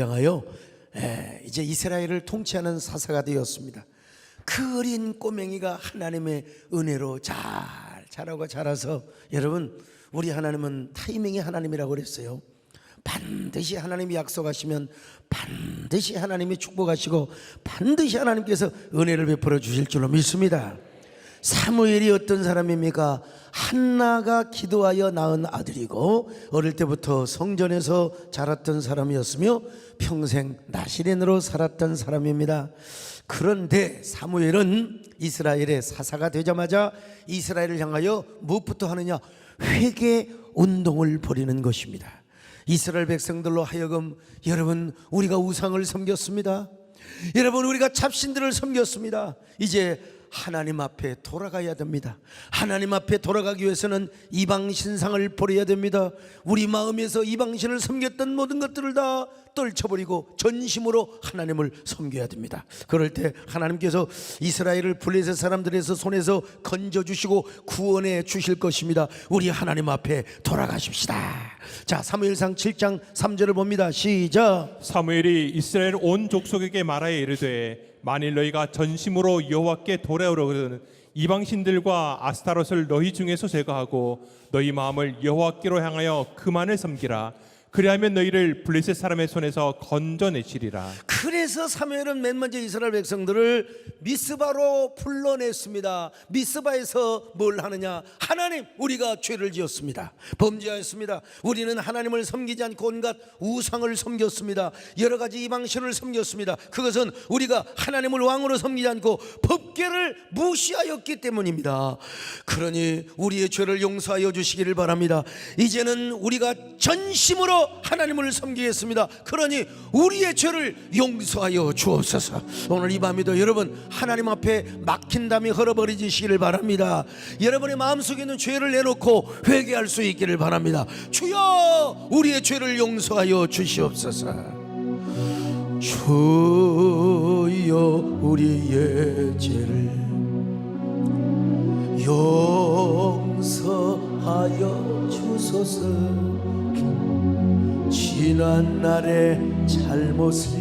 향하여 이제 이스라엘을 통치하는 사사가 되었습니다. 그 어린 꼬맹이가 하나님의 은혜로 잘 자라고 자라서, 여러분, 우리 하나님은 타이밍의 하나님이라고 그랬어요. 반드시 하나님이 약속하시면 반드시 하나님이 축복하시고 반드시 하나님께서 은혜를 베풀어 주실 줄로 믿습니다. 사무엘이 어떤 사람입니까? 한나가 기도하여 낳은 아들이고 어릴 때부터 성전에서 자랐던 사람이었으며 평생 나시린으로 살았던 사람입니다. 그런데 사무엘은 이스라엘의 사사가 되자마자 이스라엘을 향하여 무엇부터 하느냐? 회개 운동을 벌이는 것입니다. 이스라엘 백성들로 하여금, 여러분, 우리가 우상을 섬겼습니다. 여러분, 우리가 잡신들을 섬겼습니다. 이제 하나님 앞에 돌아가야 됩니다. 하나님 앞에 돌아가기 위해서는 이방 신상을 버려야 됩니다. 우리 마음에서 이방신을 섬겼던 모든 것들을 다 떨쳐버리고 전심으로 하나님을 섬겨야 됩니다. 그럴 때 하나님께서 이스라엘을 블레셋 사람들에서 손에서 건져주시고 구원해 주실 것입니다. 우리 하나님 앞에 돌아가십시다. 자, 사무엘상 7장 3절을 봅니다. 시작. 사무엘이 이스라엘 온 족속에게 말하여 이르되 만일 너희가 전심으로 여호와께 돌아오려거든 이방신들과 아스타롯을 너희 중에서 제거하고 너희 마음을 여호와께로 향하여 그만을 섬기라. 그리하면 너희를 블레셋 사람의 손에서 건져내시리라. 그래서 사무엘은 맨 먼저 이스라엘 백성들을 미스바로 불러냈습니다. 미스바에서 뭘 하느냐? 하나님, 우리가 죄를 지었습니다. 범죄하였습니다. 우리는 하나님을 섬기지 않고 온갖 우상을 섬겼습니다. 여러 가지 이방신을 섬겼습니다. 그것은 우리가 하나님을 왕으로 섬기지 않고 법궤를 무시하였기 때문입니다. 그러니 우리의 죄를 용서하여 주시기를 바랍니다. 이제는 우리가 전심으로 하나님을 섬기겠습니다. 그러니 우리의 죄를 용서하여 주옵소서. 오늘 이 밤에도 여러분 하나님 앞에 막힌 담이 흘러버리시기를 바랍니다. 여러분의 마음속에 있는 죄를 내놓고 회개할 수 있기를 바랍니다. 주여, 우리의 죄를 용서하여 주시옵소서. 주여, 우리의 죄를 용서하여 주소서. 지난 날의 잘못을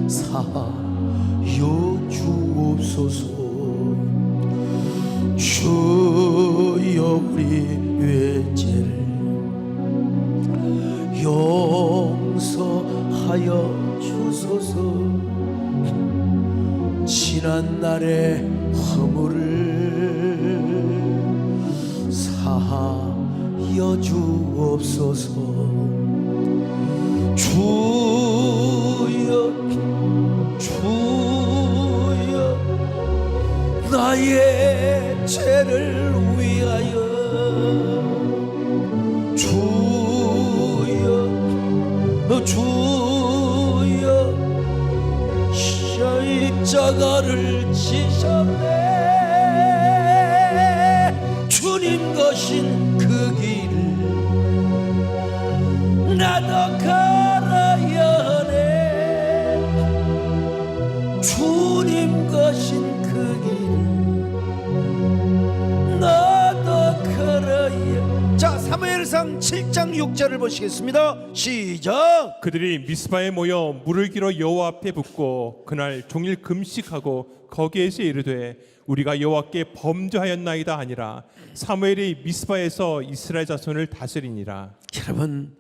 사하여 주옵소서. 주여, 우리의 죄를 용서하여 주소서. 지난 날의 허물을 사하여 주옵소서. 주여, 주여, 나의 죄를 위하여 주여, 주여, 십자가를 지셨네. 주님 거신 그 길을 나도 걸어야 하네. 주님 거신 그 길을 나도 걸어야. 자, 사무엘상 7장 6절을 보시겠습니다. 시작. 그들이 미스바에 모여 물을 길어 여호와 앞에 붓고 그날 종일 금식하고 거기에서 이르되 우리가 여호와께 범죄하였나이다 하니라. 사무엘이 미스바에서 이스라엘 자손을 다스리니라. 여러분,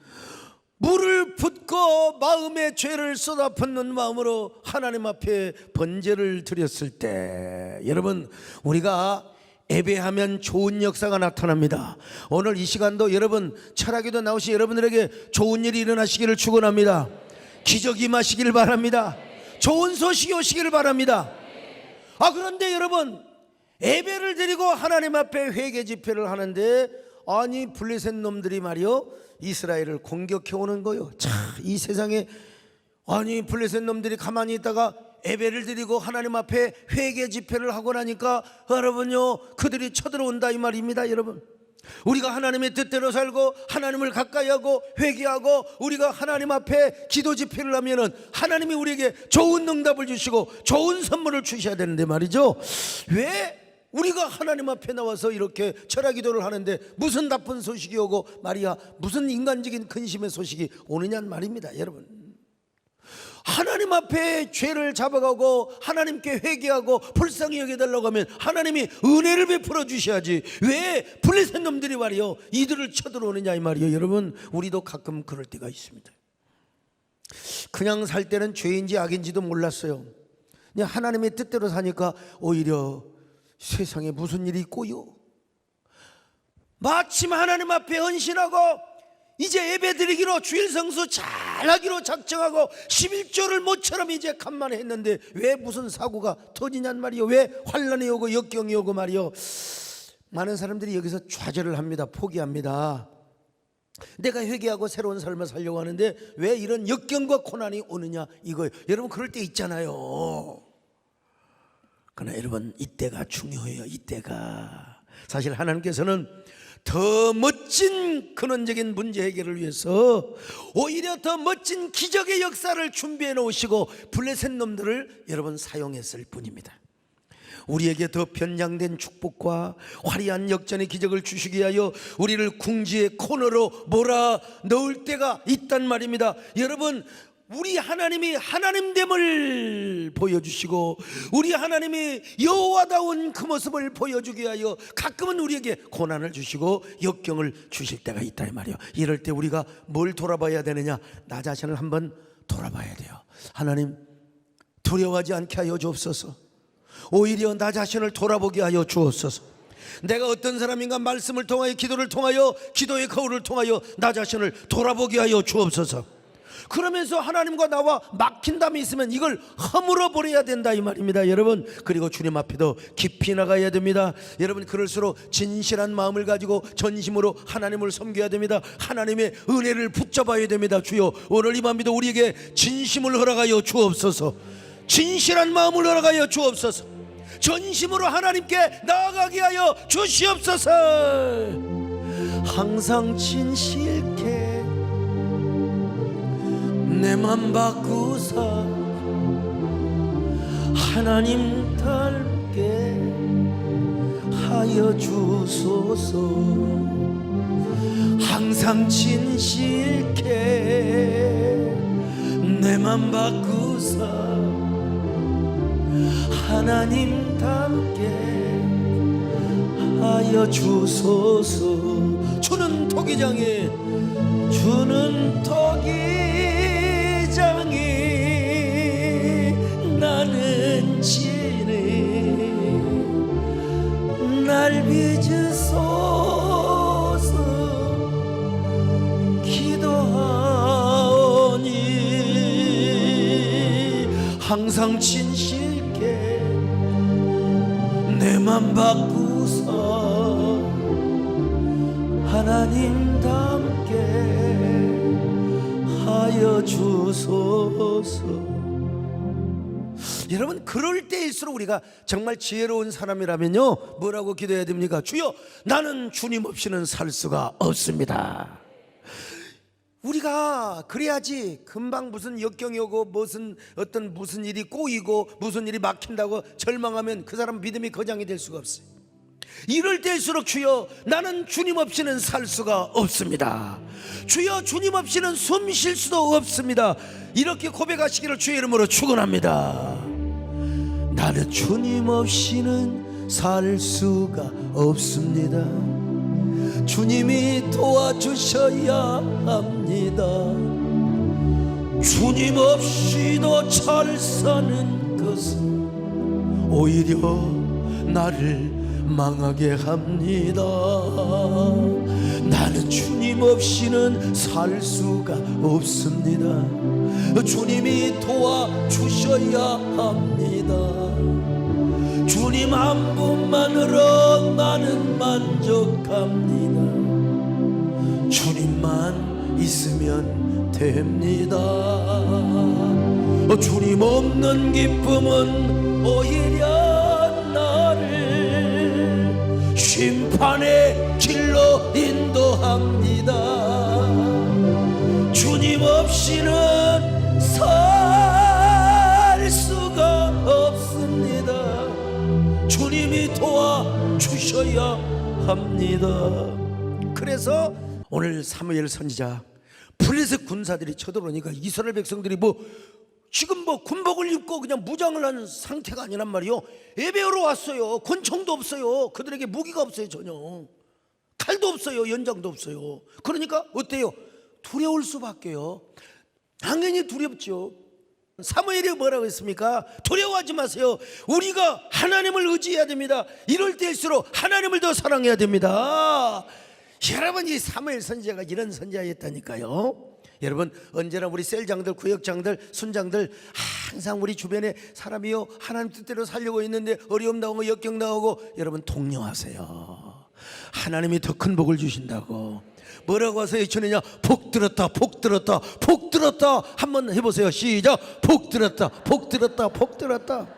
물을 붓고 마음의 죄를 쏟아붓는 마음으로 하나님 앞에 번제를 드렸을 때, 여러분, 우리가 예배하면 좋은 역사가 나타납니다. 오늘 이 시간도 여러분 철학에도 나오시 여러분들에게 좋은 일이 일어나시기를 축원합니다. 기적이 임하시기를 바랍니다. 좋은 소식이 오시기를 바랍니다. 그런데 여러분, 예배를 드리고 하나님 앞에 회개 집회를 하는데, 아니 블레셋 놈들이 말이요 이스라엘을 공격해 오는 거요. 참, 이 세상에, 아니 블레셋 놈들이 가만히 있다가 예배를 드리고 하나님 앞에 회개 집회를 하고 나니까 여러분요, 그들이 쳐들어온다 이 말입니다. 여러분, 우리가 하나님의 뜻대로 살고 하나님을 가까이 하고 회개하고 우리가 하나님 앞에 기도 집회를 하면은 하나님이 우리에게 좋은 응답을 주시고 좋은 선물을 주셔야 되는데 말이죠, 왜 우리가 하나님 앞에 나와서 이렇게 철야 기도를 하는데 무슨 나쁜 소식이 오고 말이야 무슨 인간적인 근심의 소식이 오느냐는 말입니다. 여러분, 하나님 앞에 죄를 잡아가고 하나님께 회개하고 불쌍히 여겨달라고 하면 하나님이 은혜를 베풀어 주셔야지 왜 블레셋 놈들이 말이요 이들을 쳐들어오느냐 이 말이요. 여러분, 우리도 가끔 그럴 때가 있습니다. 그냥 살 때는 죄인지 악인지도 몰랐어요. 그냥 하나님의 뜻대로 사니까 오히려 세상에 무슨 일이 있고요, 마침 하나님 앞에 헌신하고 이제 예배드리기로 주일 성수 잘하기로 작정하고 11조를 모처럼 이제 간만에 했는데 왜 무슨 사고가 터지냔 말이요. 왜 환란이 오고 역경이 오고 말이요. 많은 사람들이 여기서 좌절을 합니다. 포기합니다. 내가 회개하고 새로운 삶을 살려고 하는데 왜 이런 역경과 고난이 오느냐 이거예요. 여러분, 그럴 때 있잖아요. 그러나 여러분, 이때가 중요해요. 이때가 사실 하나님께서는 더 멋진 근원적인 문제 해결을 위해서 오히려 더 멋진 기적의 역사를 준비해 놓으시고 블레셋 놈들을 여러분 사용했을 뿐입니다. 우리에게 더 변장된 축복과 화려한 역전의 기적을 주시기 위하여 우리를 궁지의 코너로 몰아 넣을 때가 있단 말입니다. 여러분, 우리 하나님이 하나님됨을 보여주시고 우리 하나님이 여호와다운 그 모습을 보여주기 위하여 가끔은 우리에게 고난을 주시고 역경을 주실 때가 있다 이 말이에요. 이럴 때 우리가 뭘 돌아봐야 되느냐, 나 자신을 한번 돌아봐야 돼요. 하나님, 두려워하지 않게 하여 주옵소서. 오히려 나 자신을 돌아보게 하여 주옵소서. 내가 어떤 사람인가 말씀을 통하여 기도를 통하여 기도의 거울을 통하여 나 자신을 돌아보게 하여 주옵소서. 그러면서 하나님과 나와 막힌 담이 있으면 이걸 허물어 버려야 된다 이 말입니다. 여러분, 그리고 주님 앞에도 깊이 나가야 됩니다. 여러분, 그럴수록 진실한 마음을 가지고 전심으로 하나님을 섬겨야 됩니다. 하나님의 은혜를 붙잡아야 됩니다. 주여, 오늘 이 밤에도 우리에게 진심을 허락하여 주옵소서. 진실한 마음을 허락하여 주옵소서. 전심으로 하나님께 나아가게 하여 주시옵소서. 항상 진실케 내 맘 바꾸사 하나님 닮게 하여 주소서. 항상 진실케 내 맘 바꾸사 하나님 닮게 하여 주소서. 주는 토기장에 나는 지네 날 빚으소서 기도하오니 항상 진실게 내 맘 바꾸사 하나님 닮게 하여 주소서. 여러분, 그럴 때일수록 우리가 정말 지혜로운 사람이라면요 뭐라고 기도해야 됩니까? 주여, 나는 주님 없이는 살 수가 없습니다. 우리가 그래야지 금방 무슨 역경이 오고 무슨 일이 꼬이고 무슨 일이 막힌다고 절망하면 그 사람 믿음이 거장이 될 수가 없어요. 이럴 때일수록 주여, 나는 주님 없이는 살 수가 없습니다. 주여, 주님 없이는 숨 쉴 수도 없습니다. 이렇게 고백하시기를 주의 이름으로 축원합니다. 나는 주님 없이는 살 수가 없습니다. 주님이 도와주셔야 합니다. 주님 없이도 잘 사는 것은 오히려 나를 망하게 합니다. 나는 주님 없이는 살 수가 없습니다. 주님이 도와주셔야 합니다. 주님 한 분만으로 나는 만족합니다. 주님만 있으면 됩니다. 주님 없는 기쁨은 오히려 나를 심판의 길로 인도합니다. 주님 없이는 살 수가 없습니다. 주님이 도와 오셔야 합니다. 그래서 오늘 사무엘 선지자 블레셋 군사들이 쳐들어오니까 이스라엘 백성들이 지금 군복을 입고 그냥 무장을 한 상태가 아니란 말이요. 예배하러 왔어요. 권총도 없어요. 그들에게 무기가 없어요. 전혀 칼도 없어요. 연장도 없어요. 그러니까 어때요? 두려울 수밖에요. 당연히 두렵죠. 사무엘이 뭐라고 했습니까? 두려워하지 마세요. 우리가 하나님을 의지해야 됩니다. 이럴 때일수록 하나님을 더 사랑해야 됩니다. 여러분, 이 사무엘 선지자가 이런 선지자였다니까요. 여러분, 언제나 우리 셀장들, 구역장들, 순장들 항상 우리 주변에 사람이요 하나님 뜻대로 살려고 있는데 어려움 나오고 역경 나오고, 여러분 동령하세요. 하나님이 더 큰 복을 주신다고. 뭐라고 와서 외치느냐? 복 들었다, 복 들었다, 복 들었다. 한번 해보세요. 시작. 복 들었다, 복 들었다, 복 들었다.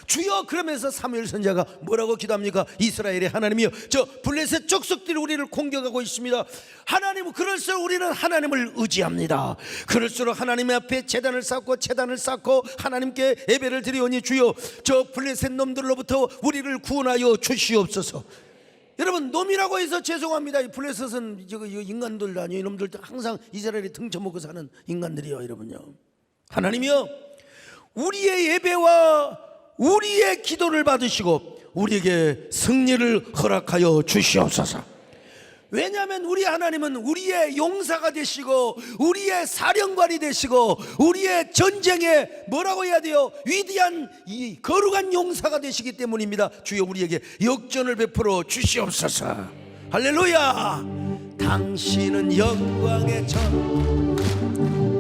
주여. 그러면서 사무엘 선지자가 뭐라고 기도합니까? 이스라엘의 하나님이여, 저 블레셋 족속들이 우리를 공격하고 있습니다. 하나님, 그럴수록 우리는 하나님을 의지합니다. 그럴수록 하나님 앞에 제단을 쌓고 하나님께 예배를 드리오니 주여, 저 블레셋 놈들로부터 우리를 구원하여 주시옵소서. 여러분, 놈이라고 해서 죄송합니다. 블레셋은 인간들 아니에요. 이놈들 항상 이스라엘이 등쳐먹고 사는 인간들이요. 여러분요, 하나님이여, 우리의 예배와 우리의 기도를 받으시고 우리에게 승리를 허락하여 주시옵소서. 왜냐하면 우리 하나님은 우리의 용사가 되시고 우리의 사령관이 되시고 우리의 전쟁에 뭐라고 해야 돼요? 위대한 이 거룩한 용사가 되시기 때문입니다. 주여, 우리에게 역전을 베풀어 주시옵소서. 할렐루야. 당신은 영광의 전,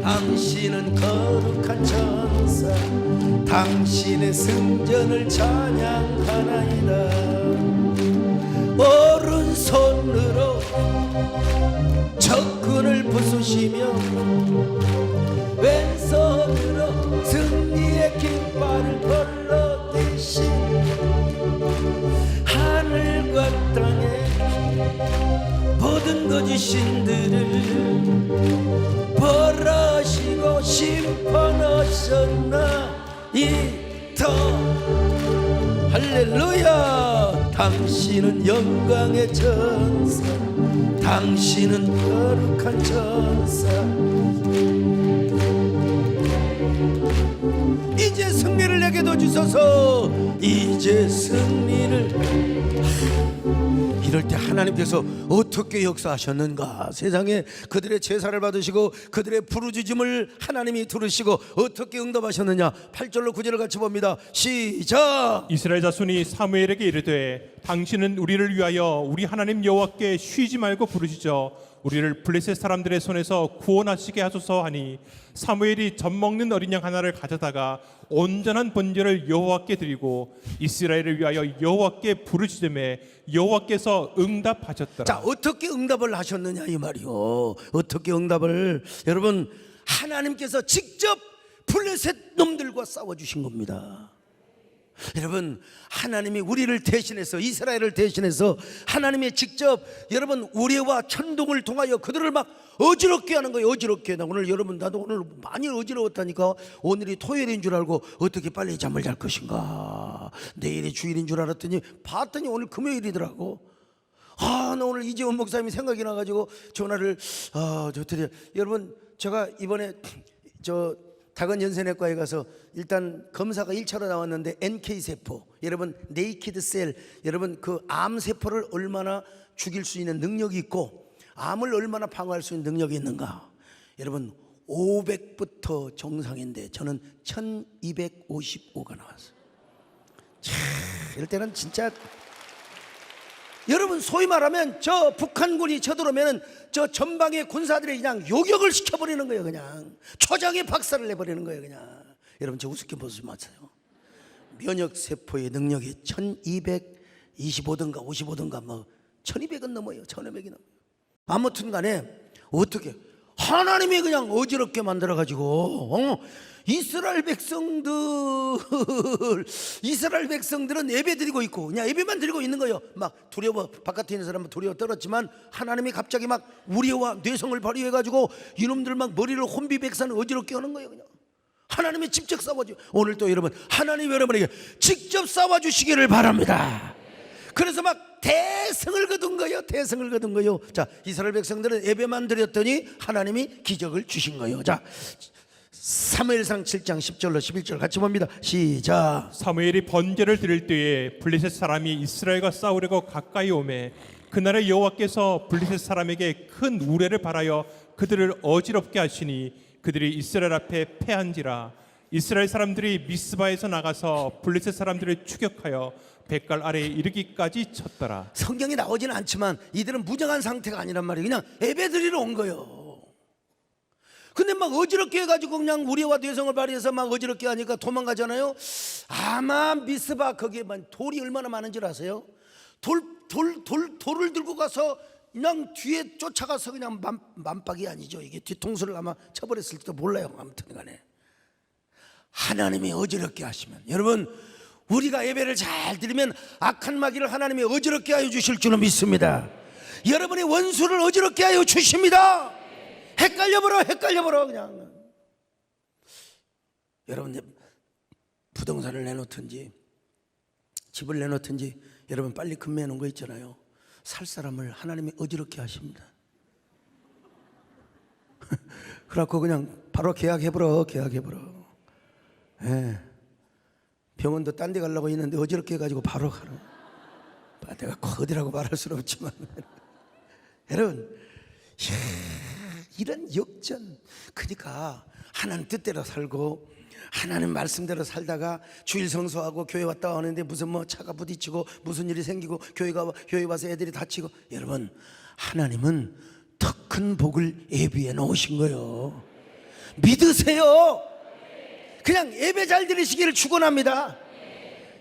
당신은 거룩한 천사, 당신의 승전을 찬양하나이다. 오른손으로 적군을 부수시며 왼손으로 승리의 깃발을 걸어대신 하늘과 땅의 모든 거짓신들을 벌하시고 심판하셨나이다. 할렐루야. 당신은 영광의 천사, 당신은 거룩한 천사. 이제 승리를 내게도 주소서. 이제 승리를. 이럴 때 하나님께서 어떻게 역사하셨는가? 세상에 그들의 제사를 받으시고 그들의 부르짖음을 하나님이 들으시고 어떻게 응답하셨느냐? 8절로 9절을 같이 봅니다. 시작. 이스라엘 자손이 사무엘에게 이르되 당신은 우리를 위하여 우리 하나님 여호와께 쉬지 말고 부르시죠. 우리를 블레셋 사람들의 손에서 구원하시게 하소서 하니, 사무엘이 젖 먹는 어린 양 하나를 가져다가 온전한 번제를 여호와께 드리고 이스라엘을 위하여 여호와께 부르짖음에 여호와께서 응답하셨더라. 자, 어떻게 응답을 하셨느냐 이 말이요. 어떻게 응답을? 여러분, 하나님께서 직접 블레셋 놈들과 싸워주신 겁니다. 여러분, 하나님이 우리를 대신해서, 이스라엘을 대신해서 하나님이 직접 여러분 우레와 천둥을 통하여 그들을 막 어지럽게 하는 거예요. 어지럽게. 나 오늘 여러분, 나도 오늘 많이 어지러웠다니까. 오늘이 토요일인 줄 알고 어떻게 빨리 잠을 잘 것인가, 내일이 주일인 줄 알았더니 봤더니 오늘 금요일이더라고. 나 오늘 이재원 목사님이 생각이 나가지고 전화를 여러분, 제가 이번에 다근 연세내과에 가서 일단 검사가 1차로 나왔는데 NK세포, 여러분 네이키드 셀, 여러분 그 암세포를 얼마나 죽일 수 있는 능력이 있고 암을 얼마나 방어할 수 있는 능력이 있는가. 여러분 500부터 정상인데 저는 1255가 나왔어요. 이럴 때는 진짜 여러분, 소위 말하면 저 북한군이 쳐들어오면 저 전방의 군사들이 그냥 요격을 시켜버리는 거예요. 그냥 초장에 박살을 내버리는 거예요. 그냥. 여러분, 저 우습게 보지 마세요. 면역세포의 능력이 1225든가 55든가 1200은 넘어요. 1500이 넘어요. 아무튼 간에 어떻게 하나님이 그냥 어지럽게 만들어가지고 이스라엘 백성들은 예배 드리고 있고 그냥 예배만 드리고 있는 거예요. 막 두려워, 바깥에 있는 사람은 두려워 떨었지만 하나님이 갑자기 막 우리와 뇌성을 발휘해가지고 이놈들 막 머리를 혼비백산 어지럽게 하는 거예요. 그냥 하나님이 직접 싸워줘. 오늘 또 여러분, 하나님이 여러분에게 직접 싸워주시기를 바랍니다. 그래서 막 대성을 거둔 거예요. 대성을 거둔 거예요. 자, 이스라엘 백성들은 예배만 드렸더니 하나님이 기적을 주신 거예요. 자, 사무엘상 7장 10절로 11절 같이 봅니다. 시작. 사무엘이 번제를 드릴 때에 블레셋 사람이 이스라엘과 싸우려고 가까이 오매 그날에 여호와께서 블레셋 사람에게 큰 우레를 발하여 그들을 어지럽게 하시니 그들이 이스라엘 앞에 패한지라. 이스라엘 사람들이 미스바에서 나가서 블레셋 사람들을 추격하여 백갈 아래에 이르기까지 쳤더라. 성경이 나오지는 않지만 이들은 무장한 상태가 아니란 말이에요. 그냥 예배드리러 온 거예요. 근데 막 어지럽게 해가지고 그냥 우리와 대성을 발휘해서 막 어지럽게 하니까 도망가잖아요. 아마 미스바 거기에 돌이 얼마나 많은 줄 아세요? 돌을 들고 가서 그냥 뒤에 쫓아가서 그냥 만박이 아니죠. 이게 뒤통수를 아마 쳐버렸을지도 몰라요. 아무튼 간에 하나님이 어지럽게 하시면, 여러분 우리가 예배를 잘 드리면 악한 마귀를 하나님이 어지럽게 하여 주실 줄로 믿습니다. 여러분의 원수를 어지럽게 하여 주십니다. 헷갈려버려 그냥. 여러분 부동산을 내놓든지 집을 내놓든지 여러분 빨리 금매해 놓은 거 있잖아요. 살 사람을 하나님이 어지럽게 하십니다. 그래갖고 그냥 바로 계약해버려. 예. 병원도 딴 데 가려고 했는데 어지럽게 해가지고 바로 가라. 내가 어디라고 말할 수는 없지만 여러분, 이런 역전. 그러니까 하나님 뜻대로 살고 하나님 말씀대로 살다가 주일 성수하고 교회 왔다 오는데 무슨 뭐 차가 부딪히고 무슨 일이 생기고 교회 와서 애들이 다치고, 여러분 하나님은 더 큰 복을 예비해 놓으신 거예요. 믿으세요. 그냥 예배 잘 드리시기를 축원합니다.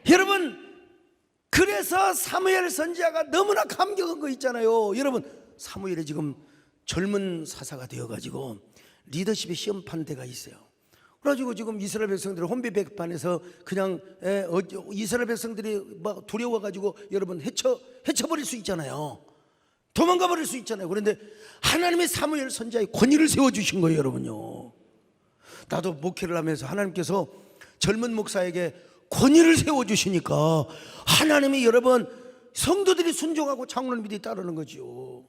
여러분, 그래서 사무엘 선지자가 너무나 감격한 거 있잖아요. 여러분, 사무엘이 지금 젊은 사사가 되어가지고 리더십의 시험판 데가 있어요. 그래가지고 지금 이스라엘 백성들을 혼비백반에서 그냥 이스라엘 백성들이 막 두려워가지고 여러분 헤쳐버릴 수 있잖아요. 도망가 버릴 수 있잖아요. 그런데 하나님의 사무엘 선지자의 권위를 세워주신 거예요. 여러분요, 나도 목회를 하면서 하나님께서 젊은 목사에게 권위를 세워주시니까 하나님이 여러분 성도들이 순종하고 장로님들이 따르는 거죠.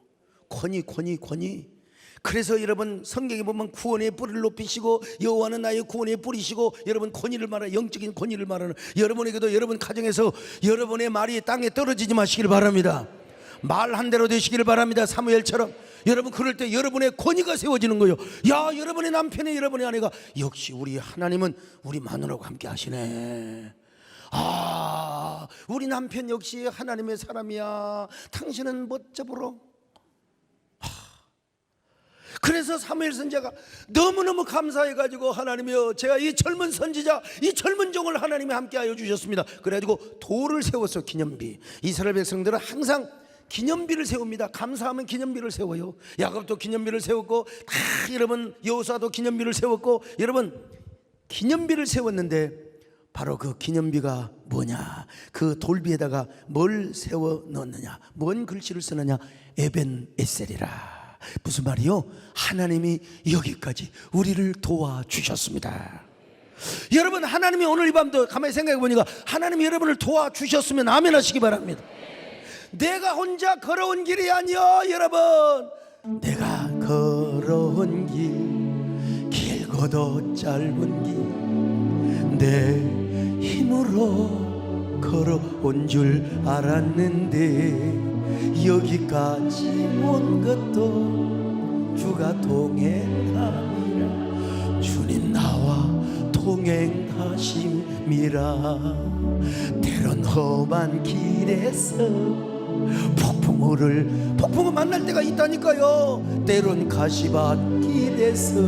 권위. 그래서 여러분 성경에 보면 구원의 뿌리를 높이시고 여호와는 나의 구원의 뿌리시고, 여러분 권위를 말하는, 영적인 권위를 말하는, 여러분에게도 여러분 가정에서 여러분의 말이 땅에 떨어지지 마시길 바랍니다. 말한 대로 되시기를 바랍니다. 사무엘처럼. 여러분 그럴 때 여러분의 권위가 세워지는 거예요. 야, 여러분의 남편이, 여러분의 아내가 역시 우리 하나님은 우리 마누라하고 함께 하시네. 아, 우리 남편 역시 하나님의 사람이야. 당신은 멋져보러. 그래서 사무엘 선지자가 너무너무 감사해가지고, 하나님이여, 제가 이 젊은 선지자, 이 젊은 종을 하나님이 함께하여 주셨습니다. 그래가지고 돌을 세웠어. 기념비. 이스라엘 백성들은 항상 기념비를 세웁니다. 감사하면 기념비를 세워요. 야곱도 기념비를 세웠고, 다 여러분 여호수아도 기념비를 세웠고, 여러분 기념비를 세웠는데 바로 그 기념비가 뭐냐? 그 돌비에다가 뭘 세워 넣느냐? 뭔 글씨를 쓰느냐? 에벤 에셀이라. 무슨 말이요? 하나님이 여기까지 우리를 도와주셨습니다. 여러분, 하나님이 오늘 이 밤도 가만히 생각해 보니까 하나님이 여러분을 도와주셨으면 아멘 하시기 바랍니다. 내가 혼자 걸어온 길이 아니요, 여러분. 내가 걸어온 길, 길고도 짧은 길, 내 힘으로 걸어온 줄 알았는데 여기까지 온 것도 주가 동행함이라. 주님 나와 동행하심이라. 때론 험한 길에서 폭풍을 만날 때가 있다니까요. 때론 가시밭길에서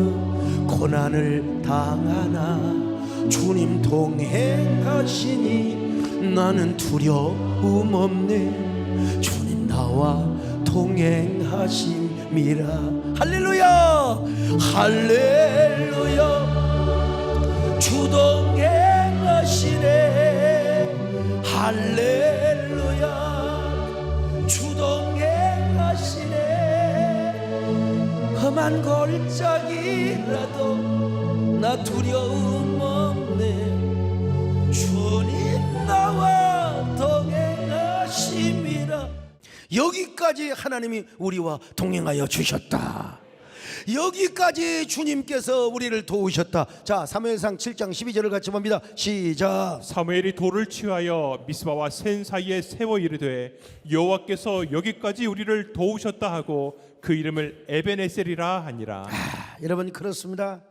고난을 당하나 주님 동행하시니 나는 두려움 없네. 주님 나와 동행하심이라. 할렐루야, 할렐루야. 주 동행하시네. 할렐루야. 주 동행하시네. 험한 골짜기라도 나 두려움 없네. 주님 나와 동행하심이라. 여기까지 하나님이 우리와 동행하여 주셨다. 여기까지 주님께서 우리를 도우셨다. 자, 사무엘상 7장 12절을 같이 봅니다. 시작. 사무엘이 돌을 취하여 미스바와 센 사이에 세워 이르되 여호와께서 여기까지 우리를 도우셨다 하고 그 이름을 에벤에셀이라 하니라. 여러분, 그렇습니다.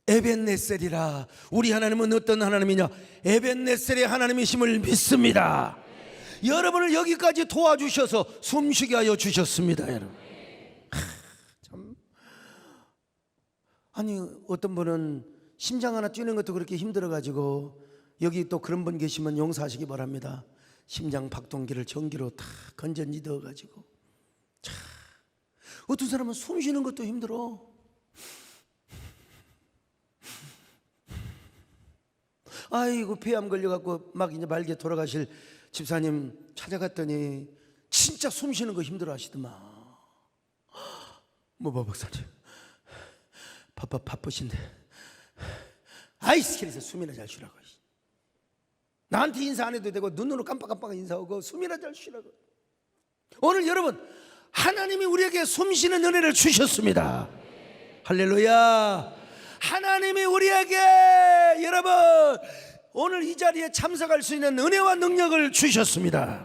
에벤네셀이라. 우리 하나님은 어떤 하나님이냐? 에벤네셀의 하나님이심을 믿습니다. 여러분을 여기까지 도와주셔서 숨쉬게 하여 주셨습니다. 여러분, 참. 아니, 어떤 분은 심장 하나 뛰는 것도 그렇게 힘들어가지고, 여기 또 그런 분 계시면 용서하시기 바랍니다. 심장 박동기를 전기로 다 건전지 넣어가지고, 참. 어떤 사람은 숨 쉬는 것도 힘들어. 아이고, 폐암 걸려갖고 막 이제 말게 돌아가실 집사님 찾아갔더니 진짜 숨 쉬는 거 힘들어 하시더만. 뭐 박사님 바쁘신데 아이스 그래서 숨이나 잘 쉬라고. 나한테 인사 안 해도 되고 눈으로 깜빡깜빡 인사하고 숨이나 잘 쉬라고. 오늘 여러분, 하나님이 우리에게 숨 쉬는 은혜를 주셨습니다. 할렐루야. 하나님이 우리에게, 여러분, 오늘 이 자리에 참석할 수 있는 은혜와 능력을 주셨습니다.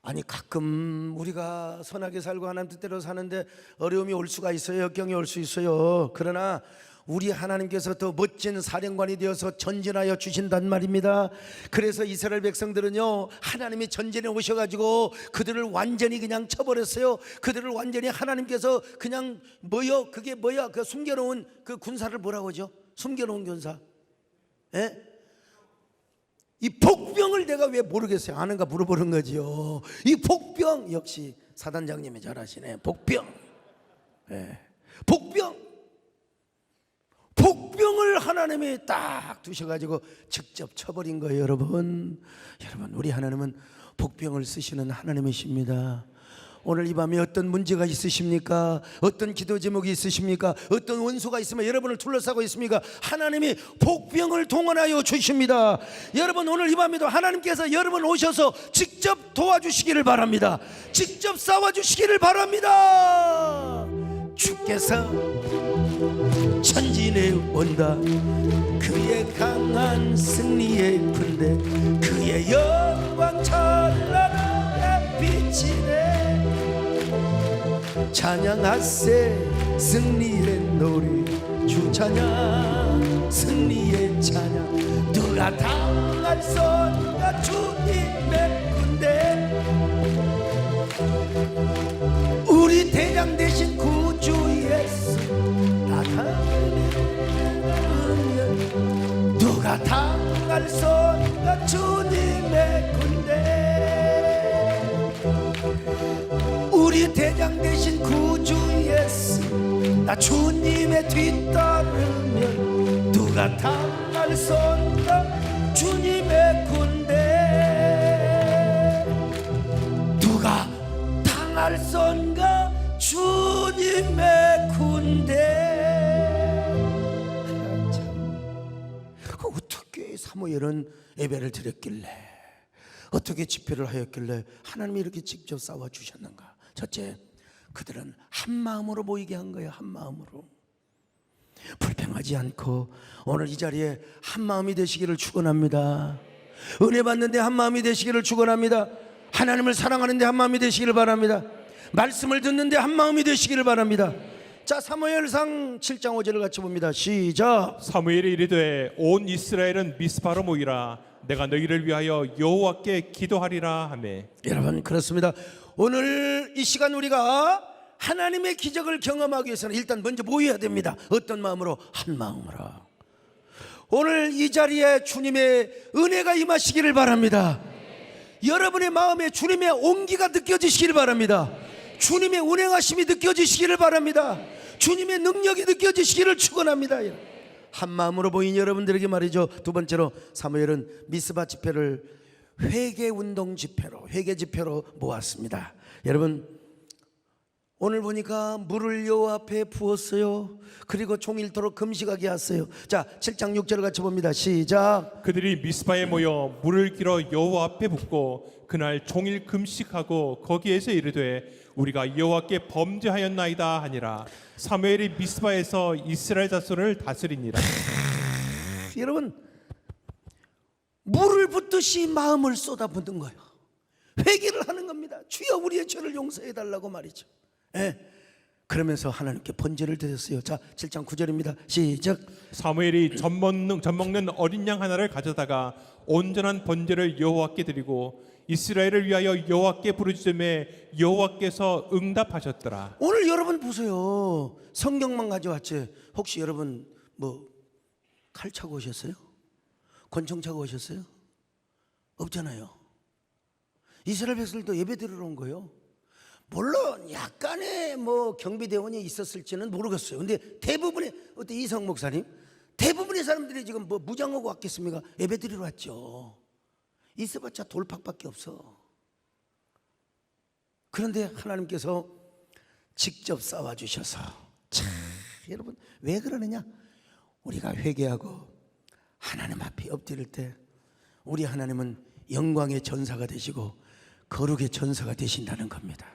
아니, 가끔 우리가 선하게 살고 하나님 뜻대로 사는데 어려움이 올 수가 있어요. 역경이 올 수 있어요. 그러나 우리 하나님께서 더 멋진 사령관이 되어서 전진하여 주신단 말입니다. 그래서 이스라엘 백성들은요, 하나님이 전진해 오셔가지고 그들을 완전히 그냥 쳐버렸어요. 그들을 완전히 하나님께서 그냥 그게 뭐야? 그 숨겨놓은 그 군사를 뭐라고 하죠? 숨겨놓은 군사. 예? 이 복병을 내가 왜 모르겠어요? 아는가 물어보는 거지요. 이 복병 역시 사단장님이 잘하시네. 복병. 예. 복병을 하나님이 딱 두셔가지고 직접 쳐버린 거예요. 여러분, 우리 하나님은 복병을 쓰시는 하나님이십니다. 오늘 이 밤에 어떤 문제가 있으십니까? 어떤 기도 제목이 있으십니까? 어떤 원수가 있으면 여러분을 둘러싸고 있습니까? 하나님이 복병을 동원하여 주십니다. 여러분, 오늘 이 밤에도 하나님께서 여러분 오셔서 직접 도와주시기를 바랍니다. 직접 싸워주시기를 바랍니다. 주께서 전진해 온다. 그의 강한 승리의 군대, 그의 영광 찬란한 빛이네. 찬양하세 승리의 노래, 주 찬양 승리의 찬양. 누가 당할 선가 주님의 군대. 우리 대장 되신 구주 예수, 누가 당할 선가 주님의 군대. 우리 대장 되신 구주 예수, 나 주님의 뒤따르면 누가 당할 선가 주님의 군대. 누가 당할 선가 주님의 군대. 어떻게 사무엘은 예배를 드렸길래, 어떻게 집회를 하였길래 하나님이 이렇게 직접 싸워주셨는가? 첫째, 그들은 한 마음으로 모이게 한 거예요. 한 마음으로. 불평하지 않고 오늘 이 자리에 한 마음이 되시기를 축원합니다. 은혜 받는데 한 마음이 되시기를 축원합니다. 하나님을 사랑하는데 한 마음이 되시기를 바랍니다. 말씀을 듣는데 한 마음이 되시기를 바랍니다. 자, 사무엘상 7장 5절을 같이 봅니다. 시작. 사무엘이 이르되 온 이스라엘은 미스바로 모이라. 내가 너희를 위하여 여호와께 기도하리라 하매. 여러분, 그렇습니다. 오늘 이 시간 우리가 하나님의 기적을 경험하기 위해서는 일단 먼저 모여야 됩니다. 어떤 마음으로? 한 마음으로. 오늘 이 자리에 주님의 은혜가 임하시기를 바랍니다. 여러분의 마음에 주님의 온기가 느껴지시기를 바랍니다. 주님의 운행하심이 느껴지시기를 바랍니다. 주님의 능력이 느껴지시기를 축원합니다. 한 마음으로 모인 여러분들에게 말이죠. 두 번째로, 사무엘은 미스바 집회를 회개 운동 집회로, 회개 집회로 모았습니다. 여러분, 오늘 보니까 물을 여호와 앞에 부었어요. 그리고 종일토록 금식하게 하세요. 자, 7장 6절을 같이 봅니다. 시작. 그들이 미스바에 모여 물을 길어 여호와 앞에 붓고 그날 종일 금식하고 거기에서 이르되 우리가 여호와께 범죄하였나이다 하니라. 사무엘이 미스바에서 이스라엘 자손을 다스리니라. 여러분, 물을 붓듯이 마음을 쏟아붓는 거예요. 회개를 하는 겁니다. 주여 우리의 죄를 용서해 달라고 말이죠. 예. 그러면서 하나님께 번제를 드렸어요. 자, 7장 9절입니다. 시작. 사무엘이 젖 먹는 어린 양 하나를 가져다가 온전한 번제를 여호와께 드리고 이스라엘을 위하여 여호와께 부르짖음에 여호와께서 응답하셨더라. 오늘 여러분 보세요. 성경만 가져왔지. 혹시 여러분 뭐 칼 차고 오셨어요? 권총 차고 오셨어요? 없잖아요. 이스라엘 백성들도 예배 드리러 온 거예요. 물론 약간의 뭐 경비대원이 있었을지는 모르겠어요. 근데 대부분의, 어때 이성 목사님? 대부분의 사람들이 지금 뭐 무장하고 왔겠습니까? 예배 드리러 왔죠. 있어봤자 돌팍밖에 없어. 그런데 하나님께서 직접 싸워주셔서, 참 여러분 왜 그러느냐? 우리가 회개하고 하나님 앞에 엎드릴 때 우리 하나님은 영광의 전사가 되시고 거룩의 전사가 되신다는 겁니다.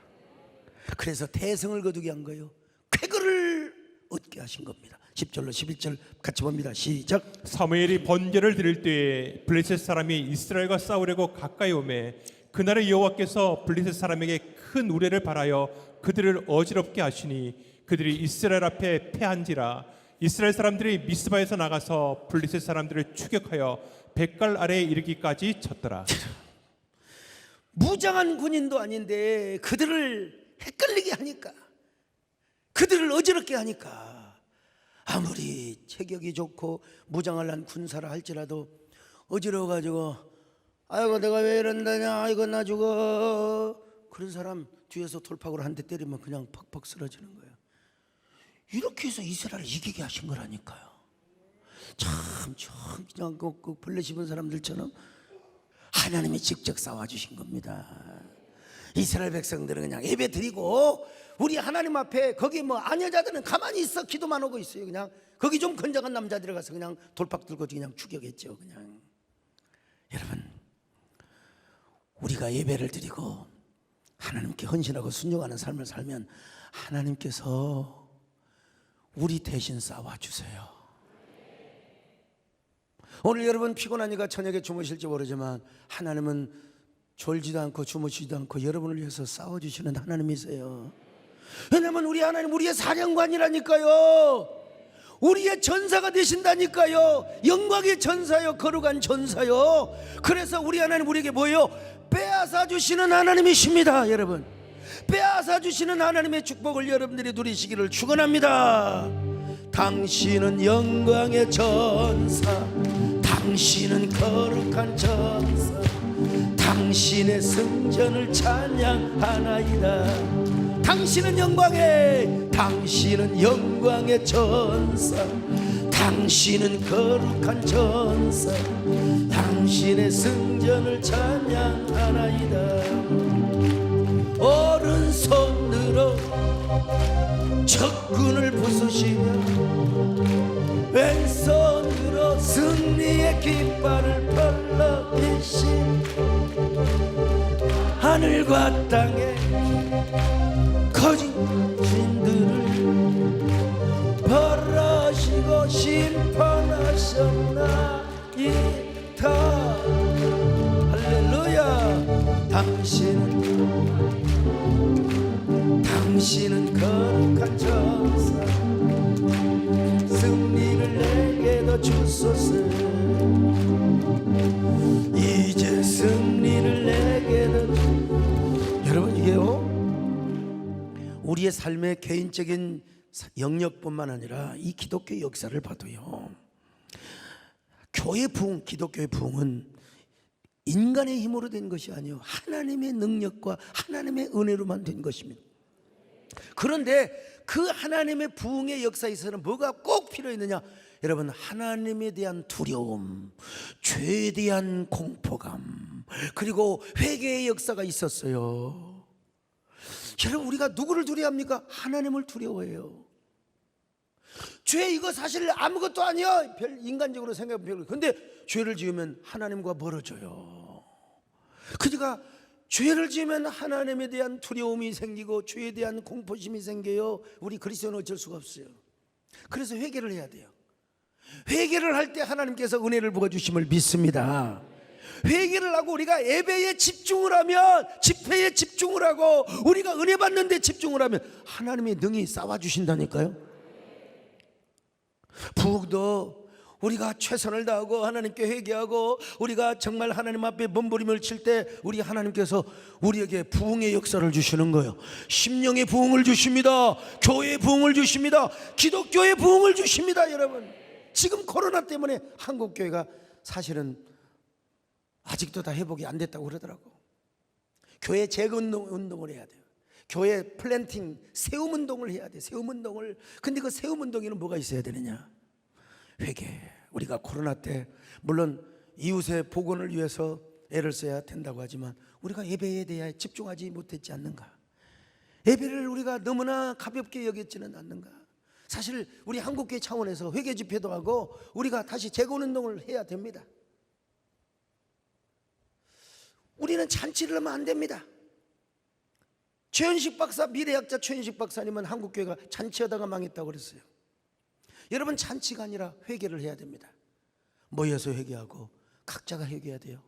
그래서 대성을 거두게 한 거예요. 쾌거를 얻게 하신 겁니다. 10절로 11절 같이 봅니다. 시작. 사무엘이 번제를 드릴 때에 블레셋 사람이 이스라엘과 싸우려고 가까이 오매 그날에 여호와께서 블레셋 사람에게 큰 우레를 발하여 그들을 어지럽게 하시니 그들이 이스라엘 앞에 패한지라. 이스라엘 사람들이 미스바에서 나가서 블레셋 사람들을 추격하여 백갈 아래에 이르기까지 쳤더라. 무장한 군인도 아닌데 그들을 헷갈리게 하니까, 그들을 어지럽게 하니까, 아무리 체격이 좋고 무장을 한 군사라 할지라도 어지러워가지고 아이고 내가 왜 이런다냐, 아이고 나 죽어, 그런 사람 뒤에서 돌팍으로 한 대 때리면 그냥 퍽퍽 쓰러지는 거예요. 이렇게 해서 이스라엘을 이기게 하신 거라니까요. 참 그냥 그 벌레 씹은 사람들처럼 하나님이 직접 싸워주신 겁니다. 이스라엘 백성들은 그냥 예배 드리고 우리 하나님 앞에, 거기 뭐 아녀자들은 가만히 있어 기도만 하고 있어요. 그냥 거기 좀 건장한 남자들이 가서 그냥 돌팍 들고 그냥 추격했죠. 그냥. 여러분, 우리가 예배를 드리고 하나님께 헌신하고 순종하는 삶을 살면 하나님께서 우리 대신 싸워주세요. 오늘 여러분 피곤하니까 저녁에 주무실지 모르지만 하나님은 졸지도 않고 주무시지도 않고 여러분을 위해서 싸워주시는 하나님이세요. 왜냐하면 우리 하나님 우리의 사령관이라니까요. 우리의 전사가 되신다니까요. 영광의 전사요, 거룩한 전사요. 그래서 우리 하나님 우리에게 뭐예요? 빼앗아 주시는 하나님이십니다. 여러분, 빼앗아 주시는 하나님의 축복을 여러분들이 누리시기를 축원합니다. 당신은 영광의 전사, 당신은 거룩한 전사, 당신의 승전을 찬양하나이다. 당신은 영광의 전사, 당신은 거룩한 전사, 당신의 승전을 찬양하나이다. 오른손으로 적군을 부수시며 왼손으로 승리의 깃발을 펼러이신 하늘과 땅에 거짓 신들을 벌하시고 심판하셨나이다. 할렐루야. 당신은 거룩한 전사, 승리를 내게도 주소서. 이제 승리를 내게도 여러분, 이게요 우리의 삶의 개인적인 영역뿐만 아니라 이 기독교 역사를 봐도요, 교회 부흥, 기독교의 부흥은 인간의 힘으로 된 것이 아니요 하나님의 능력과 하나님의 은혜로만 된 것입니다. 그런데 그 하나님의 부흥의 역사에서는 뭐가 꼭 필요했느냐? 여러분, 하나님에 대한 두려움, 죄에 대한 공포감, 그리고 회개의 역사가 있었어요. 여러분, 우리가 누구를 두려워합니까? 하나님을 두려워해요. 죄 이거 사실 아무것도 아니야. 별 인간적으로 생각하면 근데 죄를 지으면 하나님과 멀어져요. 그러니까 죄를 지으면 하나님에 대한 두려움이 생기고 죄에 대한 공포심이 생겨요. 우리 그리스도는 어쩔 수가 없어요. 그래서 회개를 해야 돼요. 회개를 할 때 하나님께서 은혜를 부어주심을 믿습니다. 회개를 하고 우리가 예배에 집중을 하면, 집회에 집중을 하고 우리가 은혜 받는 데 집중을 하면 하나님의 능히 쌓아주신다니까요. 부엌도 우리가 최선을 다하고 하나님께 회개하고 우리가 정말 하나님 앞에 몸부림을 칠 때 우리 하나님께서 우리에게 부흥의 역사를 주시는 거예요. 심령의 부흥을 주십니다. 교회의 부흥을 주십니다. 기독교의 부흥을 주십니다. 여러분, 지금 코로나 때문에 한국교회가 사실은 아직도 다 회복이 안 됐다고 그러더라고. 교회 재건운동을 해야 돼요. 교회 플랜팅, 세움운동을 해야 돼. 세움운동을. 근데 그 세움운동에는 뭐가 있어야 되느냐? 회개. 우리가 코로나 때 물론 이웃의 복원을 위해서 애를 써야 된다고 하지만 우리가 예배에 대해 집중하지 못했지 않는가? 예배를 우리가 너무나 가볍게 여겼지는 않는가? 사실 우리 한국교회 차원에서 회개 집회도 하고 우리가 다시 재건운동을 해야 됩니다. 우리는 잔치를 하면 안 됩니다. 최현식 박사, 미래학자 최현식 박사님은 한국교회가 잔치하다가 망했다고 그랬어요. 여러분, 잔치가 아니라 회개를 해야 됩니다. 모여서 회개하고 각자가 회개해야 돼요.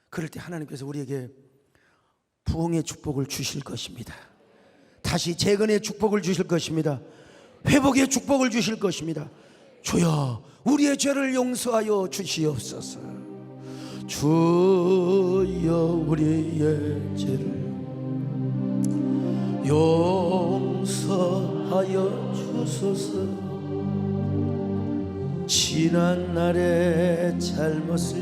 그럴 때 하나님께서 우리에게 부흥의 축복을 주실 것입니다. 다시 재건의 축복을 주실 것입니다. 회복의 축복을 주실 것입니다. 주여, 우리의 죄를 용서하여 주시옵소서. 주여, 우리의 죄를 용서하여 주소서. 지난 날의 잘못을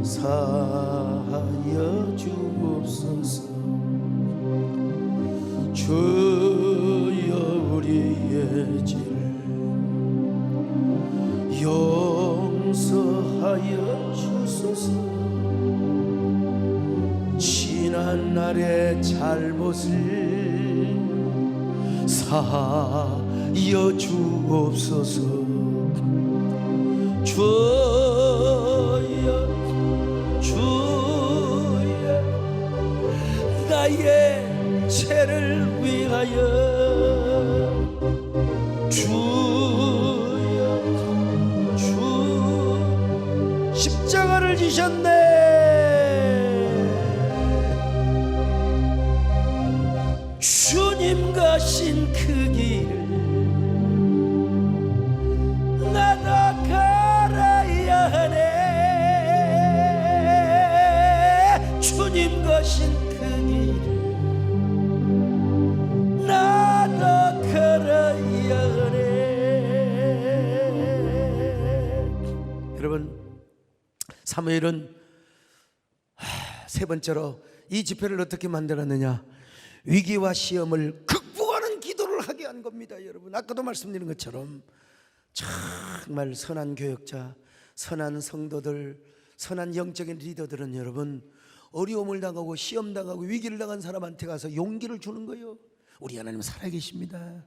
사하여 주옵소서. 주여, 우리의 죄를 용서하여 주소서. 지난 날의 잘못을 사하여 주옵소서. 주여, 주여, 나의 죄를 위하여 주여, 주 십자가를 지셨네. 주님 가신 그 길을 나도 걸어야 하네. 주님 가신 그 길을 나도 걸어야 하네. 여러분, 사무엘은 세 번째로 이 집회를 어떻게 만들었느냐? 위기와 시험을 극복하는 기도를 하게 한 겁니다. 여러분, 아까도 말씀드린 것처럼 정말 선한 교역자, 선한 성도들, 선한 영적인 리더들은 여러분, 어려움을 당하고 시험 당하고 위기를 당한 사람한테 가서 용기를 주는 거예요. 우리 하나님 살아계십니다.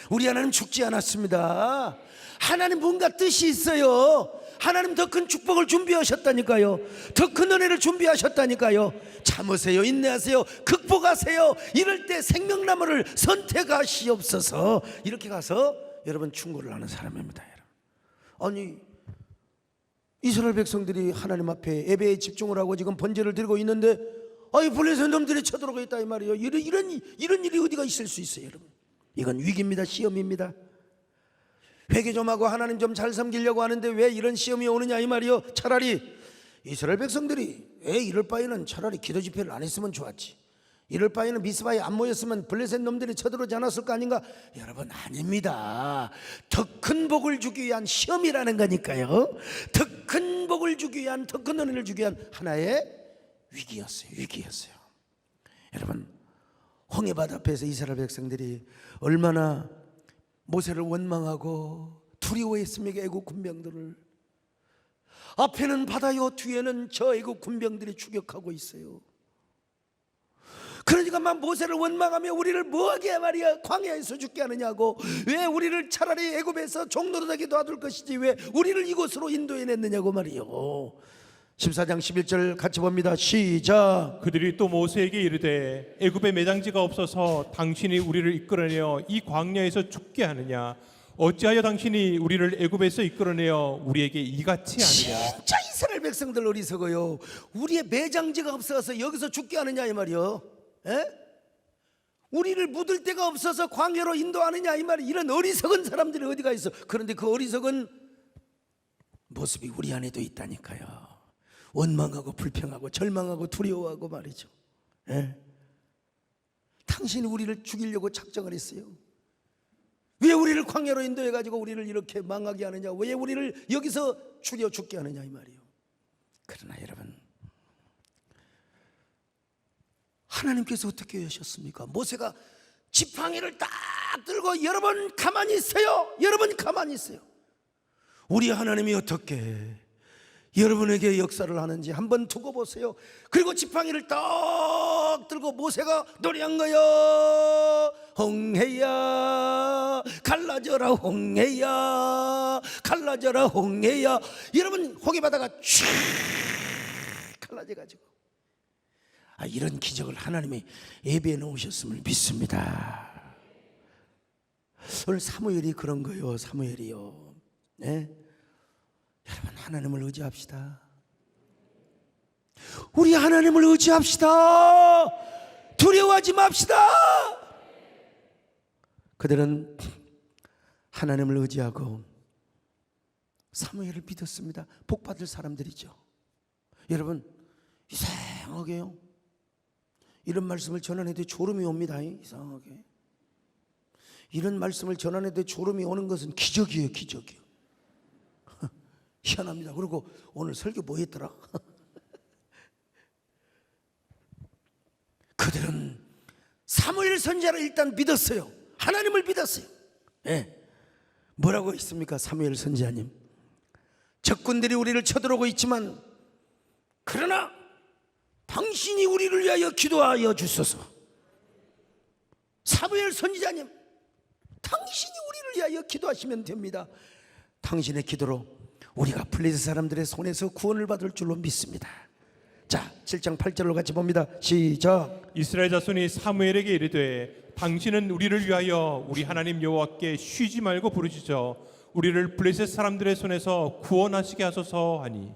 우리 하나님 죽지 않았습니다. 하나님 뭔가 뜻이 있어요. 하나님 더 큰 축복을 준비하셨다니까요. 더 큰 은혜를 준비하셨다니까요. 참으세요, 인내하세요, 극복하세요. 이럴 때 생명나무를 선택하시옵소서. 이렇게 가서 여러분 충고를 하는 사람입니다. 아니, 이스라엘 백성들이 하나님 앞에 예배에 집중을 하고 지금 번제를 드리고 있는데 블레셋 놈들이 쳐들어가 있다 이 말이에요. 이런 일이 어디가 있을 수 있어요, 여러분. 이건 위기입니다. 시험입니다. 회개 좀 하고 하나님 좀 잘 섬기려고 하는데 왜 이런 시험이 오느냐 이 말이요. 차라리 이스라엘 백성들이 이럴 바에는 차라리 기도 집회를 안 했으면 좋았지. 이럴 바에는 미스바에 안 모였으면 블레셋 놈들이 쳐들어오지 않았을 거 아닌가? 여러분, 아닙니다. 더 큰 복을 주기 위한 시험이라는 거니까요. 더 큰 복을 주기 위한, 더 큰 은혜를 주기 위한 하나의 위기였어요. 여러분, 홍해바다 앞에서 이스라엘 백성들이 얼마나 모세를 원망하고 두려워했습니까? 애국 군병들을. 앞에는 바다요, 뒤에는 저 애국 군병들이 추격하고 있어요. 그러니까 막 모세를 원망하며 우리를 뭐하게 말이야 광야에서 죽게 하느냐고, 왜 우리를 차라리 애굽에서 종노릇하게 놔둘 것이지 왜 우리를 이곳으로 인도해냈느냐고 말이요. 14장 11절 같이 봅니다. 시작. 그들이 또 모세에게 이르되 애굽에 매장지가 없어서 당신이 우리를 이끌어내어 이 광야에서 죽게 하느냐? 어찌하여 당신이 우리를 애굽에서 이끌어내어 우리에게 이같이 하느냐? 진짜 이스라엘 백성들 어리석어요. 우리의 매장지가 없어서 여기서 죽게 하느냐 이 말이요. 에? 우리를 묻을 데가 없어서 광야로 인도하느냐 이 말이. 이런 어리석은 사람들이 어디가 있어. 그런데 그 어리석은 모습이 우리 안에도 있다니까요. 원망하고 불평하고 절망하고 두려워하고 말이죠. 예? 당신이 우리를 죽이려고 작정을 했어요. 왜 우리를 광야로 인도해가지고 우리를 이렇게 망하게 하느냐, 왜 우리를 여기서 죽여 죽게 하느냐 이 말이에요. 그러나 여러분, 하나님께서 어떻게 하셨습니까? 모세가 지팡이를 딱 들고 여러분 가만히 있어요. 여러분 가만히 있어요. 우리 하나님이 어떻게 여러분에게 역사를 하는지 한번 두고 보세요. 그리고 지팡이를 딱 들고 모세가 노래한 거요. 홍해야 갈라져라 홍해야 갈라져라 홍해야. 여러분 홍해바다가 쫙 갈라져가지고 이런 기적을 하나님이 예배해 놓으셨음을 믿습니다. 오늘 사무엘이 그런 거요. 사무엘이요. 네? 여러분 하나님을 의지합시다. 우리 하나님을 의지합시다. 두려워하지 맙시다. 그들은 하나님을 의지하고 사무엘을 믿었습니다. 복받을 사람들이죠. 여러분 이상하게요, 이런 말씀을 전하는데 졸음이 옵니다. 이상하게 이런 말씀을 전하는데 졸음이 오는 것은 기적이에요. 기적이에요. 희한합니다. 그리고 오늘 설교 뭐 했더라? 그들은 사무엘 선지자를 일단 믿었어요. 하나님을 믿었어요. 예. 뭐라고 했습니까? 사무엘 선지자님, 적군들이 우리를 쳐들어오고 있지만 그러나 당신이 우리를 위하여 기도하여 주소서. 사무엘 선지자님, 당신이 우리를 위하여 기도하시면 됩니다. 당신의 기도로 우리가 블레셋 사람들의 손에서 구원을 받을 줄로 믿습니다. 자, 7장 8절로 같이 봅니다. 시작. 이스라엘 자손이 사무엘에게 이르되 당신은 우리를 위하여 우리 하나님 여호와께 쉬지 말고 부르시죠. 우리를 블레셋 사람들의 손에서 구원하시게 하소서 하니.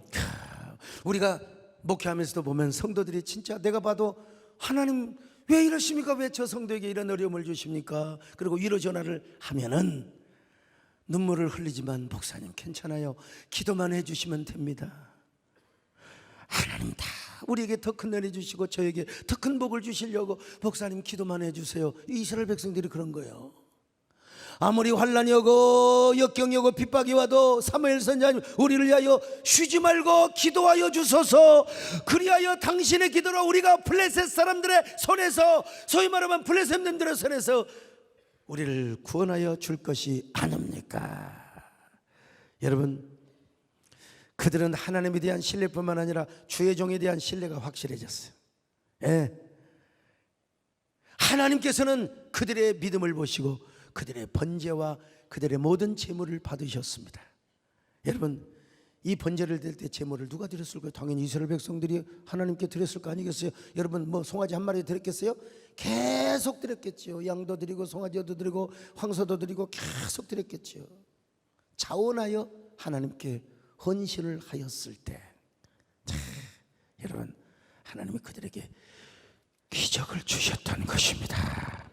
우리가 목회하면서도 보면 성도들이 진짜 내가 봐도 하나님 왜 이러십니까? 왜 저 성도에게 이런 어려움을 주십니까? 그리고 위로 전화를 하면은 눈물을 흘리지만 목사님 괜찮아요. 기도만 해주시면 됩니다. 하나님 다 우리에게 더 큰 은혜 주시고 저에게 더 큰 복을 주시려고 목사님 기도만 해주세요. 이스라엘 백성들이 그런 거예요. 아무리 환난이 오고 역경이 오고 핍박이 와도 사무엘 선지자님 우리를 위하여 쉬지 말고 기도하여 주소서. 그리하여 당신의 기도로 우리가 블레셋 사람들의 손에서, 소위 말하면 블레셋님들의 손에서 우리를 구원하여 줄 것이 아닙니까? 여러분, 그들은 하나님에 대한 신뢰뿐만 아니라 주의 종에 대한 신뢰가 확실해졌어요. 예. 하나님께서는 그들의 믿음을 보시고 그들의 번제와 그들의 모든 제물을 받으셨습니다. 여러분, 이 번제를 드릴 때 제물을 누가 드렸을까요? 당연히 이스라엘 백성들이 하나님께 드렸을 거 아니겠어요? 여러분 뭐 송아지 한 마리 드렸겠어요? 계속 드렸겠죠. 양도 드리고 송아지도 드리고 황소도 드리고 계속 드렸겠죠. 자원하여 하나님께 헌신을 하였을 때, 자, 여러분 하나님이 그들에게 기적을 주셨던 것입니다.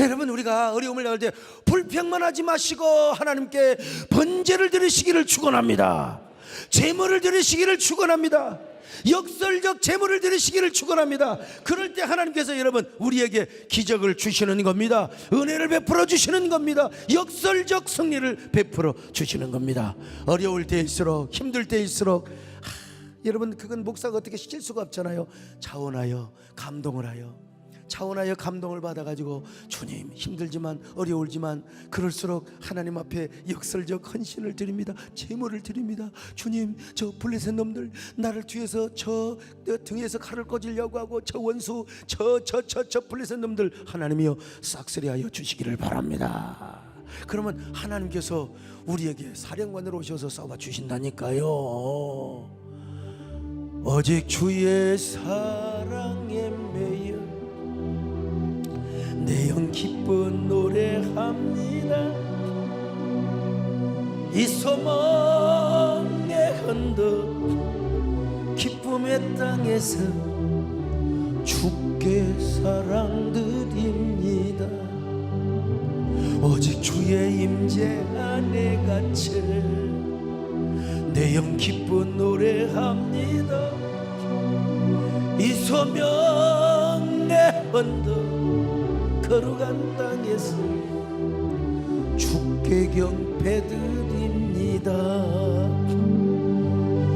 여러분, 우리가 어려움을 당할 때 불평만 하지 마시고 하나님께 번제를 드리시기를 축원합니다. 제물을 드리시기를 축원합니다. 역설적 제물을 드리시기를 축원합니다. 그럴 때 하나님께서 여러분 우리에게 기적을 주시는 겁니다. 은혜를 베풀어 주시는 겁니다. 역설적 승리를 베풀어 주시는 겁니다. 어려울 때일수록, 힘들 때일수록 여러분 그건 목사가 어떻게 시킬 수가 없잖아요. 자원하여, 감동을 하여, 차원하여 감동을 받아가지고 주님 힘들지만 어려울지만 그럴수록 하나님 앞에 역설적 헌신을 드립니다. 제물을 드립니다. 주님 저 블레셋 놈들 나를 뒤에서 저 등에서 칼을 꽂으려고 하고 저 원수 저 블레셋 놈들 하나님이여 싹쓸이하여 주시기를 바랍니다. 그러면 하나님께서 우리에게 사령관으로 오셔서 싸워 주신다니까요. 오직 주의 사랑에 매여 내 영 기쁜 노래합니다. 이 소망의 언덕 기쁨의 땅에서 주께 사랑드립니다. 오직 주의 임재 안에 갇혀 내 영 기쁜 노래합니다. 이 소명의 언덕 거룩한 땅에서 주께 경배드립니다.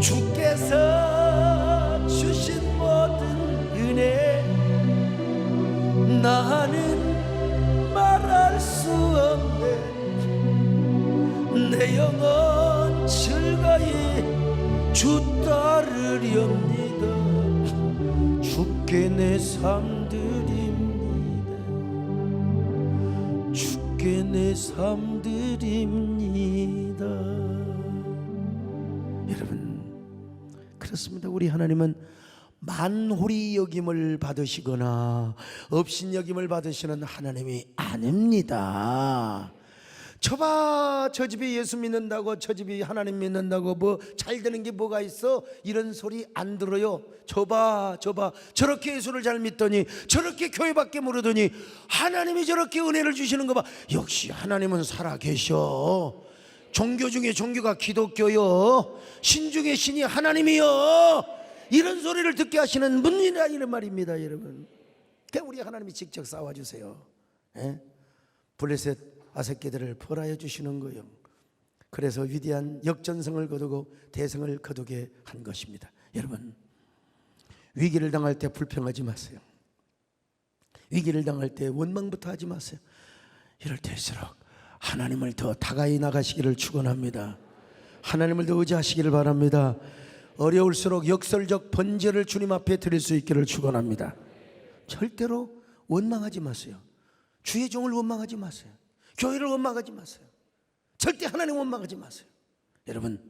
주께서 주신 모든 은혜 나는 말할 수 없네. 내 영혼 즐거이 주 따르렵니다. 주께 내 삶 드립니다. 주께 내 삶 드립니다. 여러분 그렇습니다. 우리 하나님은 만홀히 여김을 받으시거나 업신여김을 받으시는 하나님이 아닙니다. 저봐 저 집이 예수 믿는다고 저 집이 하나님 믿는다고 뭐 잘 되는 게 뭐가 있어? 이런 소리 안 들어요. 저봐 저렇게 예수를 잘 믿더니 저렇게 교회밖에 모르더니 하나님이 저렇게 은혜를 주시는 거 봐. 역시 하나님은 살아계셔. 종교 중에 종교가 기독교요, 신 중에 신이 하나님이요, 이런 소리를 듣게 하시는 분이라 이런 말입니다. 여러분 그러니까 우리 하나님이 직접 싸워주세요. 블레셋 아색개들을 벌하여 주시는 거예요. 그래서 위대한 역전성을 거두고 대성을 거두게 한 것입니다. 여러분 위기를 당할 때 불평하지 마세요. 위기를 당할 때 원망부터 하지 마세요. 이럴 때일수록 하나님을 더 다가이 나가시기를 축원합니다. 하나님을 더 의지하시기를 바랍니다. 어려울수록 역설적 번제를 주님 앞에 드릴 수 있기를 축원합니다. 절대로 원망하지 마세요. 주의 종을 원망하지 마세요. 교회를 원망하지 마세요. 절대 하나님 원망하지 마세요. 여러분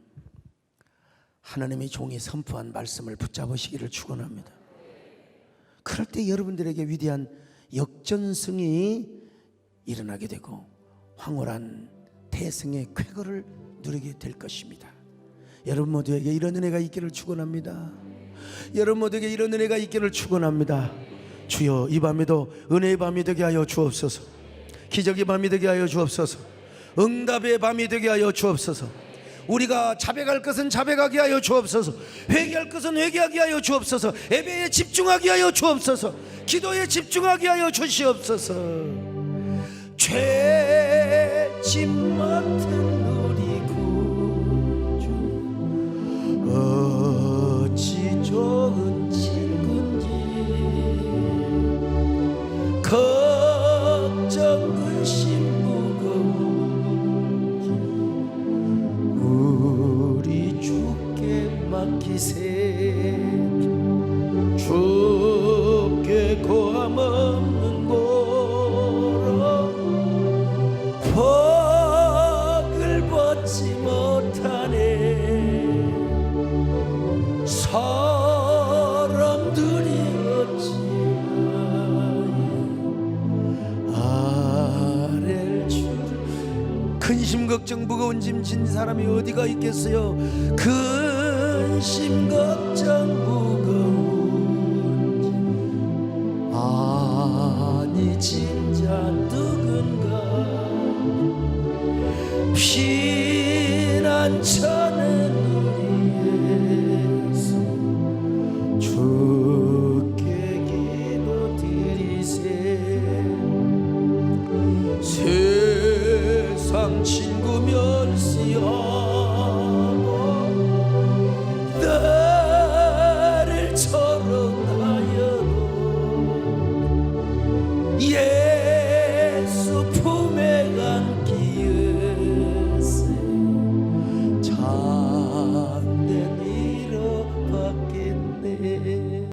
하나님의 종이 선포한 말씀을 붙잡으시기를 축원합니다. 그럴 때 여러분들에게 위대한 역전승이 일어나게 되고 황홀한 대승의 쾌거를 누리게 될 것입니다. 여러분 모두에게 이런 은혜가 있기를 축원합니다. 여러분 모두에게 이런 은혜가 있기를 축원합니다. 주여 이 밤에도 은혜의 밤이 되게 하여 주옵소서. 기적의 밤이 되게 하여 주옵소서. 응답의 밤이 되게 하여 주옵소서. 우리가 자백할 것은 자백하게 하여 주옵소서. 회개할 것은 회개하게 하여 주옵소서. 예배에 집중하게 하여 주옵소서. 기도에 집중하게 하여 주시옵소서. 죄짐 맡은 우리 구주 어찌 좋은 친구인지 걱정 근심 무거운 우리 주께 맡기세. 주께 고함 없는 보러 복을 받지 못하네. 사람들이 아랠 줄 근심 걱정 무거운 짐 진 사람이 어디가 있겠어요. 근심 걱정 무거운 짐 아니 진짜 누군가 피난처